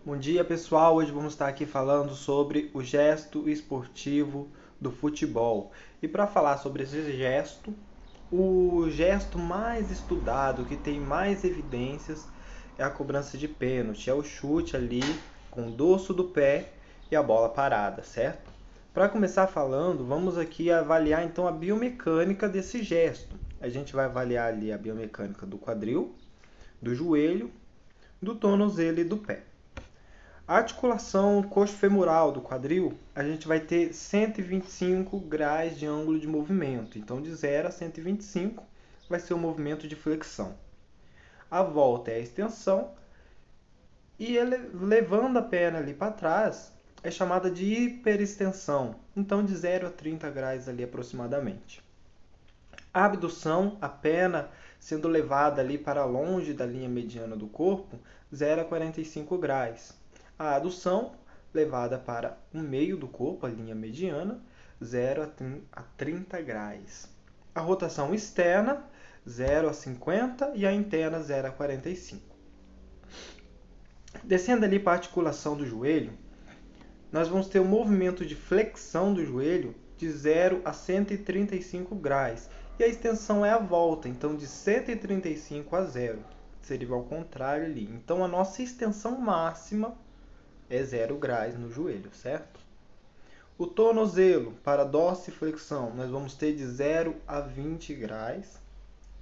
Bom dia, pessoal. Hoje vamos estar aqui falando sobre o gesto esportivo do futebol. E para falar sobre esse gesto, o gesto mais estudado, que tem mais evidências, é a cobrança de pênalti. É o chute ali com o dorso do pé e a bola parada, certo? Para começar falando, vamos aqui avaliar então a biomecânica desse gesto. A gente vai avaliar ali a biomecânica do quadril, do joelho, do tornozelo e do pé. A articulação coxofemoral do quadril, a gente vai ter 125 graus de ângulo de movimento. Então, de 0 a 125 vai ser o movimento de flexão. A volta é a extensão e ele, levando a perna ali para trás é chamada de hiperextensão. Então, de 0 a 30 graus ali aproximadamente. A abdução, a perna sendo levada ali para longe da linha mediana do corpo, 0 a 45 graus. A adução, levada para o meio do corpo, a linha mediana, 0 a 30 graus. A rotação externa, 0 a 50 e a interna, 0 a 45. Descendo ali para a articulação do joelho, nós vamos ter um movimento de flexão do joelho de 0 a 135 graus. E a extensão é a volta, então de 135 a 0. Seria ao contrário ali. Então a nossa extensão máxima é 0 graus no joelho, certo? O tornozelo, para dorsiflexão, nós vamos ter de 0 a 20 graus.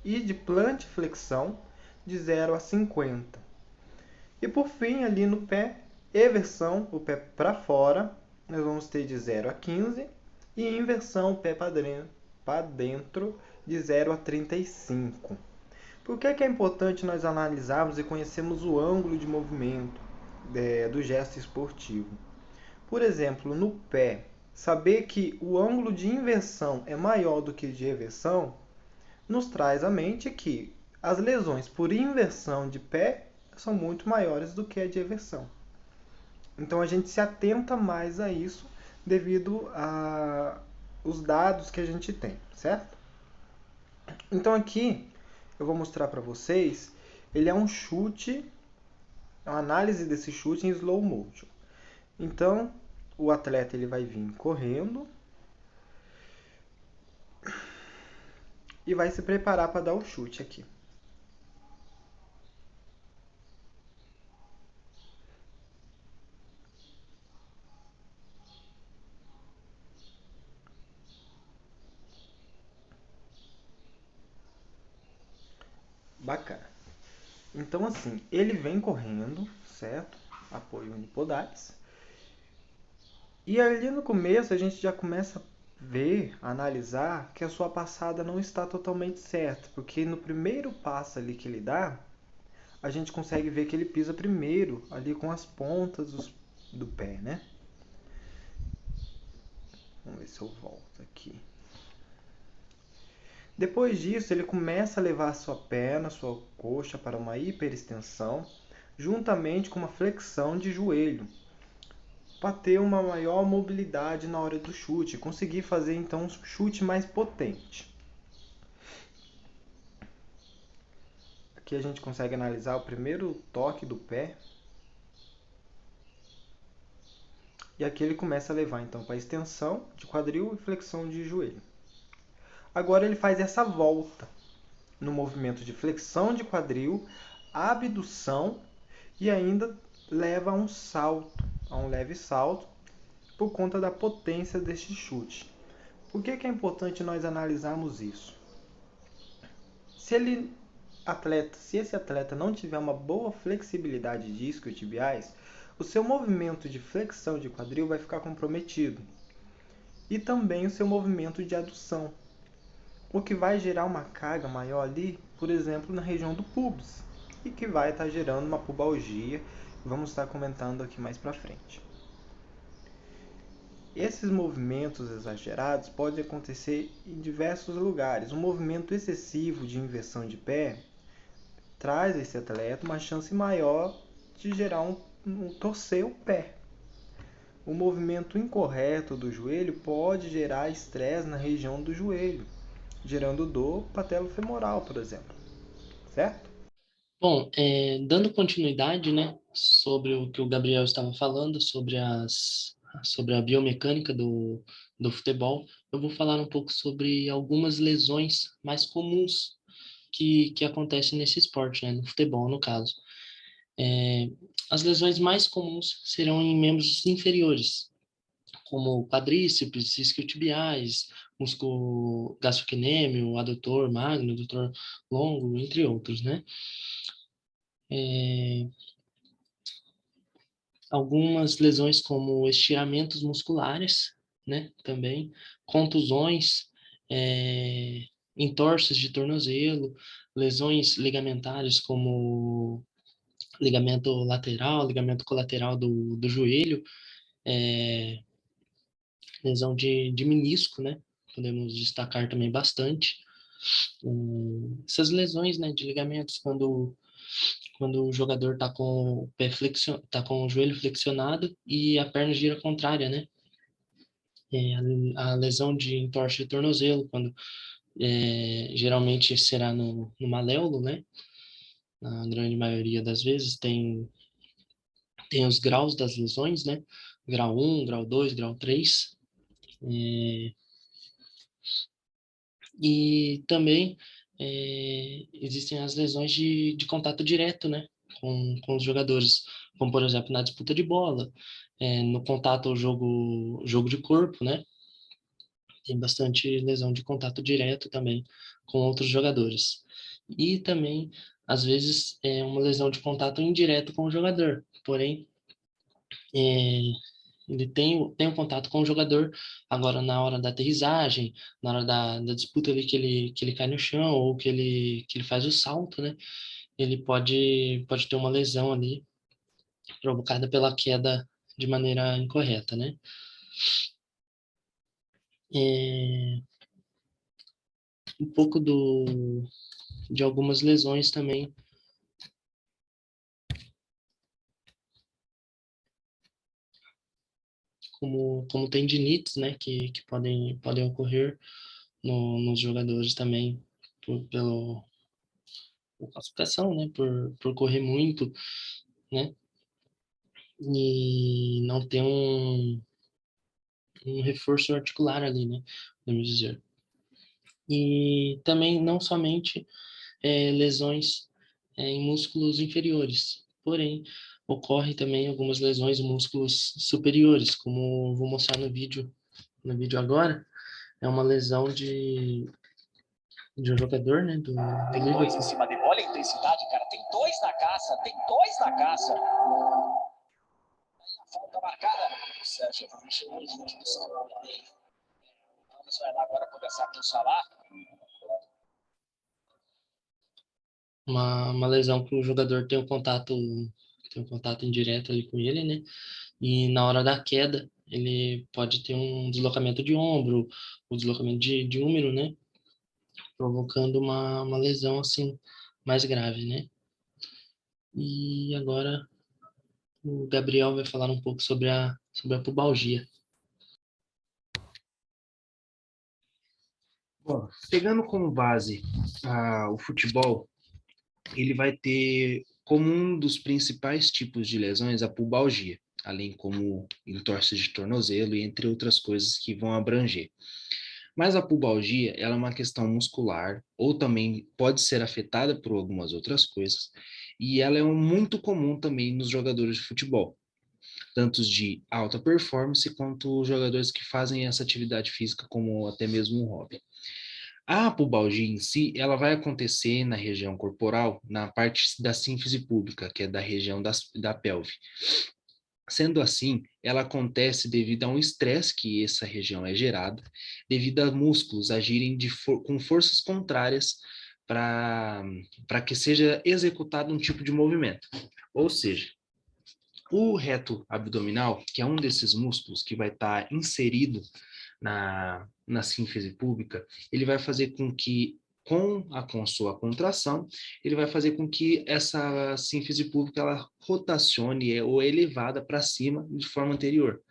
E de plantiflexão, de 0 a 50. E por fim, ali no pé, eversão, o pé para fora, nós vamos ter de 0 a 15. E inversão, o pé para dentro, de 0 a 35. Por que é importante nós analisarmos e conhecermos o ângulo de movimento do gesto esportivo? Por exemplo, no pé, saber que o ângulo de inversão é maior do que de eversão nos traz à mente que as lesões por inversão de pé são muito maiores do que a de eversão. Então a gente se atenta mais a isso devido aos dados que a gente tem, certo? Então aqui eu vou mostrar para vocês, ele é um chute, uma análise desse chute em slow motion. Então o atleta ele vai vir correndo e vai se preparar para dar o chute aqui. Bacana. Então assim, ele vem correndo, certo? Apoio unipodares. E ali no começo a gente já começa a ver, a analisar que a sua passada não está totalmente certa, porque no primeiro passo ali que ele dá, a gente consegue ver que ele pisa primeiro ali com as pontas do pé, né? Vamos ver se eu volto aqui. Depois disso, ele começa a levar a sua perna, sua coxa para uma hiperextensão, juntamente com uma flexão de joelho, para ter uma maior mobilidade na hora do chute, conseguir fazer então um chute mais potente. Aqui a gente consegue analisar o primeiro toque do pé. E aqui ele começa a levar então para a extensão de quadril e flexão de joelho. Agora ele faz essa volta no movimento de flexão de quadril, abdução e ainda leva a um salto, a um leve salto, por conta da potência deste chute. Por que é importante nós analisarmos isso? Se esse atleta não tiver uma boa flexibilidade de isquiotibiais, o seu movimento de flexão de quadril vai ficar comprometido. E também o seu movimento de adução, o que vai gerar uma carga maior ali, por exemplo, na região do pubis, e que vai estar gerando uma pubalgia, vamos estar comentando aqui mais para frente. Esses movimentos exagerados podem acontecer em diversos lugares. Um movimento excessivo de inversão de pé traz a esse atleta uma chance maior de gerar torcer o pé. O movimento incorreto do joelho pode gerar estresse na região do joelho, gerando dor patelofemoral, por exemplo. Certo? Bom, dando continuidade, né, sobre o que o Gabriel estava falando, sobre a biomecânica do futebol, eu vou falar um pouco sobre algumas lesões mais comuns que acontecem nesse esporte, né, no futebol, no caso. É, as lesões mais comuns serão em membros inferiores, como quadríceps, isquiotibiais, músculo gastrocnêmio, adutor magno, adutor longo, entre outros, né? É, algumas lesões como estiramentos musculares, né? Também, contusões, entorses de tornozelo, lesões ligamentares como ligamento lateral, ligamento colateral do joelho, é, lesão de menisco, né? Podemos destacar também bastante. Essas lesões, né, de ligamentos, quando o jogador está com o tá com o joelho flexionado e a perna gira contrária, né? A lesão de entorse de tornozelo, quando geralmente será no maléolo, né? Na grande maioria das vezes tem os graus das lesões, né? Grau 1, grau 2, grau 3. E também existem as lesões de contato direto, né, com os jogadores, como por exemplo na disputa de bola, no contato jogo de corpo, né, tem bastante lesão de contato direto também com outros jogadores. E também, às vezes, é uma lesão de contato indireto com o jogador, porém, é, ele tem o contato com o jogador, agora na hora da aterrissagem, na hora da disputa ali que ele cai no chão ou que ele faz o salto, né? Ele pode ter uma lesão ali provocada pela queda de maneira incorreta, né? É, um pouco de algumas lesões também, como tendinites, né? Que podem ocorrer nos jogadores também pelo por classificação, né? Por correr muito, né? E não ter um reforço articular ali, né? Podemos dizer. E também não somente lesões em músculos inferiores, porém ocorrem também algumas lesões em músculos superiores, como vou mostrar no vídeo agora, é uma lesão de um jogador, né, Tem dois em cima dele. Olha a intensidade, cara. Tem dois na caça. Tem dois na caça. Falta marcada. O Sérgio chegou junto do Salah. Vamos vai lá agora conversar com o Salah. uma lesão que o jogador tem um contato indireto ali com ele, né? E na hora da queda, ele pode ter um deslocamento de ombro, o deslocamento de úmero, né? Provocando uma lesão assim mais grave, né? E agora o Gabriel vai falar um pouco sobre a pubalgia. Bom, pegando como base o futebol, ele vai ter como um dos principais tipos de lesões a pubalgia, além como entorse de tornozelo e entre outras coisas que vão abranger. Mas a pubalgia, ela é uma questão muscular, ou também pode ser afetada por algumas outras coisas, e ela é muito comum também nos jogadores de futebol, tanto de alta performance quanto jogadores que fazem essa atividade física como até mesmo um hobby. A pubalgia em si, ela vai acontecer na região corporal, na parte da sínfise pública, que é da região da pelve. Sendo assim, ela acontece devido a um estresse que essa região é gerada, devido a músculos agirem com forças contrárias para que seja executado um tipo de movimento. Ou seja, o reto abdominal, que é um desses músculos que vai estar inserido na sínfise pública, ele vai fazer com que, com sua contração, ele vai fazer com que essa sínfise pública ela rotacione ou é elevada para cima de forma anterior.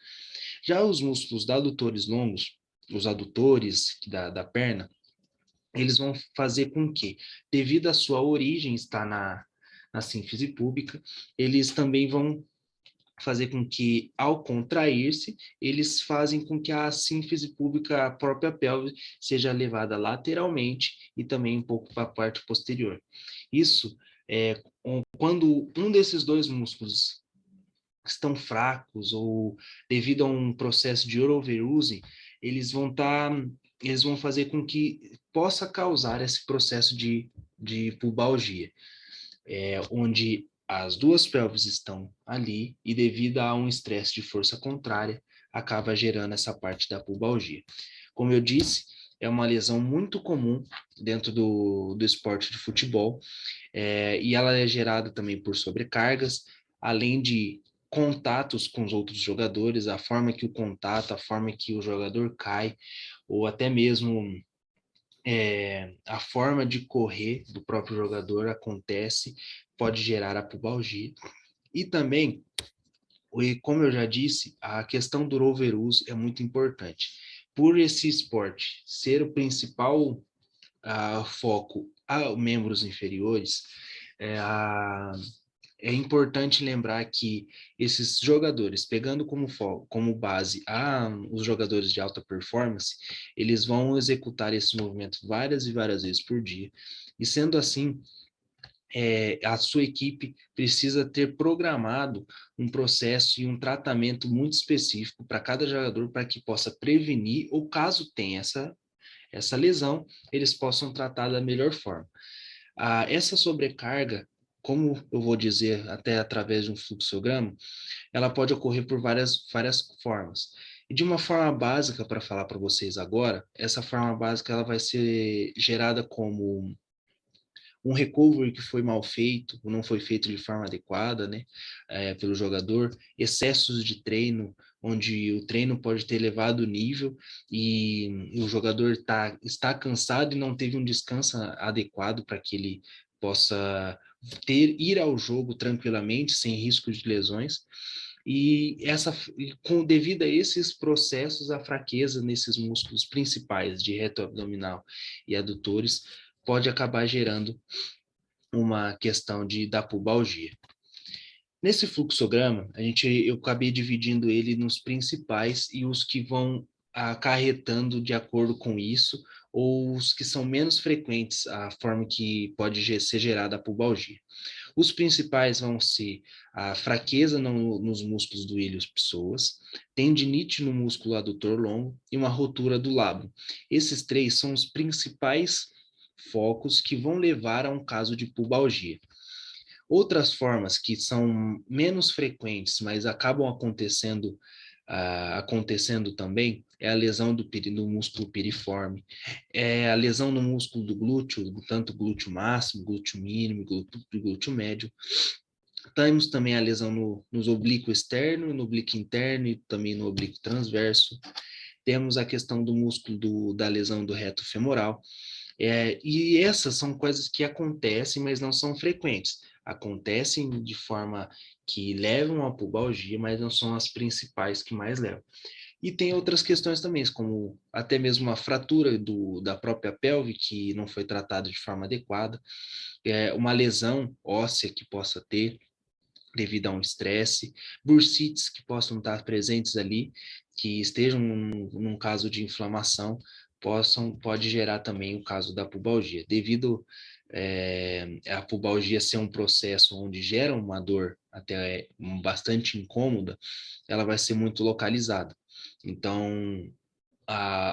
Já os músculos da adutores longos, os adutores da perna, eles vão fazer com que, devido à sua origem estar na sínfise púbica, eles também vão fazer com que, ao contrair-se, eles fazem com que a sínfise púbica, a própria pelve, seja levada lateralmente e também um pouco para a parte posterior. Isso é quando um desses dois músculos estão fracos ou devido a um processo de overuse, eles vão fazer com que possa causar esse processo de pubalgia, onde as duas pelvis estão ali e devido a um estresse de força contrária, acaba gerando essa parte da pubalgia. Como eu disse, é uma lesão muito comum dentro do esporte de futebol, e ela é gerada também por sobrecargas, além de contatos com os outros jogadores, a forma que o contato, a forma que o jogador cai, ou até mesmo a forma de correr do próprio jogador acontece, pode gerar a pubalgia. E também, como eu já disse, a questão do overuse é muito importante. Por esse esporte ser o principal foco a membros inferiores, é importante lembrar que esses jogadores, pegando como base os jogadores de alta performance, eles vão executar esse movimento várias e várias vezes por dia. E sendo assim, a sua equipe precisa ter programado um processo e um tratamento muito específico para cada jogador para que possa prevenir, ou caso tenha essa lesão, eles possam tratar da melhor forma. Essa sobrecarga, como eu vou dizer, até através de um fluxograma, ela pode ocorrer por várias formas. E de uma forma básica, para falar para vocês agora, essa forma básica ela vai ser gerada como um recovery que foi mal feito, ou não foi feito de forma adequada, né, pelo jogador, excessos de treino, onde o treino pode ter elevado o nível e o jogador está cansado e não teve um descanso adequado para que ele possa ir ao jogo tranquilamente, sem risco de lesões. E devido a esses processos, a fraqueza nesses músculos principais de reto abdominal e adutores pode acabar gerando uma questão da pubalgia. Nesse fluxograma, eu acabei dividindo ele nos principais e os que vão acarretando de acordo com isso, ou os que são menos frequentes, a forma que pode ser gerada a pubalgia. Os principais vão ser a fraqueza nos músculos do ilhos psoas, tendinite no músculo adutor longo e uma rotura do lábio. Esses três são os principais focos que vão levar a um caso de pubalgia. Outras formas que são menos frequentes, mas acabam acontecendo também, é a lesão do músculo piriforme, é a lesão no músculo do glúteo, tanto glúteo máximo, glúteo mínimo, glúteo médio. Temos também a lesão nos oblíquo externo, no oblíquo interno e também no oblíquo transverso. Temos a questão do músculo da lesão do reto femoral. E essas são coisas que acontecem, mas não são frequentes. Acontecem de forma que levam à pubalgia, mas não são as principais que mais levam. E tem outras questões também, como até mesmo a fratura da própria pelve, que não foi tratada de forma adequada, uma lesão óssea que possa ter devido a um estresse, bursites que possam estar presentes ali, que estejam num caso de inflamação, pode gerar também o caso da pubalgia. Devido a pubalgia ser um processo onde gera uma dor até bastante incômoda, ela vai ser muito localizada. Então,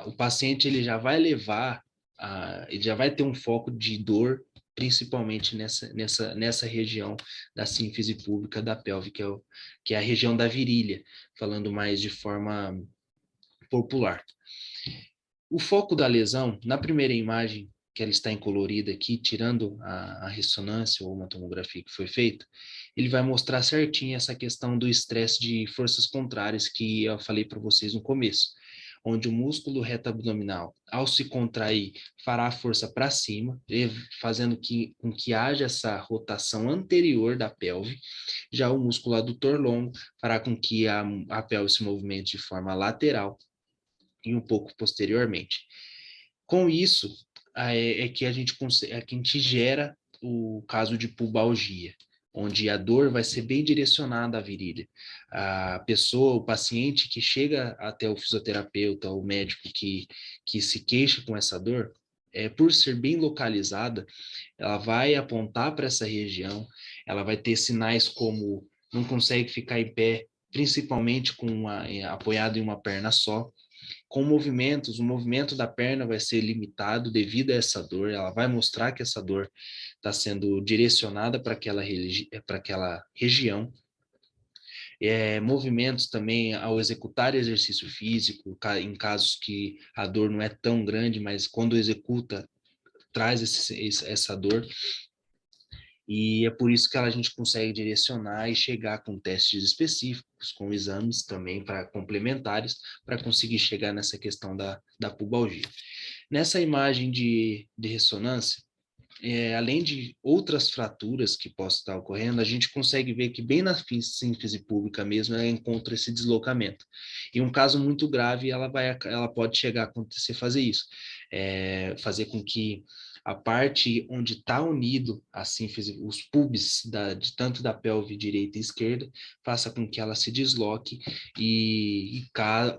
o paciente ele já vai ele já vai ter um foco de dor, principalmente nessa região da sínfise púbica da pelve, que é a região da virilha, falando mais de forma popular. O foco da lesão, na primeira imagem, que ela está incolorida aqui, tirando a ressonância ou uma tomografia que foi feita, ele vai mostrar certinho essa questão do estresse de forças contrárias que eu falei para vocês no começo, onde o músculo reto abdominal, ao se contrair, fará a força para cima, fazendo com que haja essa rotação anterior da pelve. Já o músculo adutor longo fará com que a pelve se movimente de forma lateral e um pouco posteriormente. Com isso, que a gente gera o caso de pubalgia. onde a dor vai ser bem direcionada à virilha. A pessoa, o paciente que chega até o fisioterapeuta, o médico que se queixa com essa dor, por ser bem localizada, ela vai apontar para essa região, ela vai ter sinais como não consegue ficar em pé, principalmente apoiado em uma perna só. Com movimentos, o movimento da perna vai ser limitado devido a essa dor, ela vai mostrar que essa dor está sendo direcionada para aquela região. Movimentos também ao executar exercício físico, em casos que a dor não é tão grande, mas quando executa, traz essa dor. E é por isso que a gente consegue direcionar e chegar com testes específicos, com exames também para complementares, para conseguir chegar nessa questão da pubalgia. Nessa imagem de ressonância, além de outras fraturas que possam estar ocorrendo, a gente consegue ver que bem na sínfise pública mesmo, ela encontra esse deslocamento. Em um caso muito grave, ela pode chegar a acontecer, fazer isso, fazer com que a parte onde está unido a sínfise, os pubs tanto da pelve direita e esquerda, faça com que ela se desloque e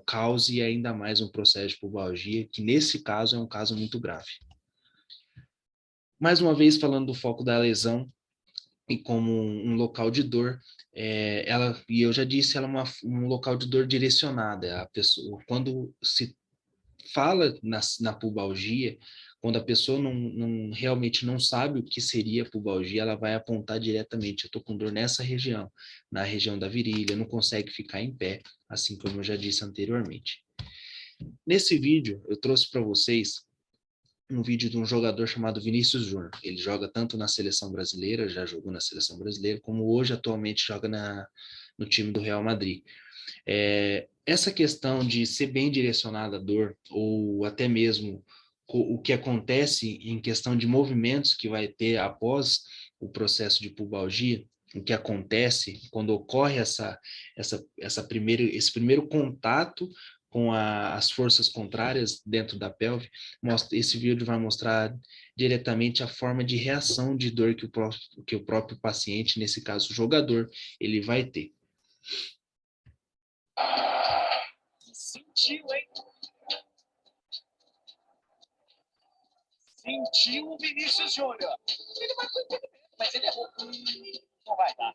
cause ainda mais um processo de pubalgia, que nesse caso é um caso muito grave. Mais uma vez, falando do foco da lesão e como um local de dor, e eu já disse, ela é um local de dor direcionada. A pessoa, quando se fala na pubalgia, quando a pessoa realmente não sabe o que seria pubalgia, ela vai apontar diretamente, eu estou com dor nessa região, na região da virilha, não consegue ficar em pé, assim como eu já disse anteriormente. Nesse vídeo, eu trouxe para vocês um vídeo de um jogador chamado Vinícius Júnior. Ele joga tanto na seleção brasileira, já jogou na seleção brasileira, como hoje atualmente joga no time do Real Madrid. Essa questão de ser bem direcionada à dor, ou até mesmo o que acontece em questão de movimentos que vai ter após o processo de pubalgia, o que acontece quando ocorre esse primeiro contato com as forças contrárias dentro da pelve, esse vídeo vai mostrar diretamente a forma de reação de dor que o próprio paciente, nesse caso o jogador, ele vai ter. Sentiu, hein? Sentiu o Vinícius Júnior. Ele vai, mas ele errou. Não vai dar.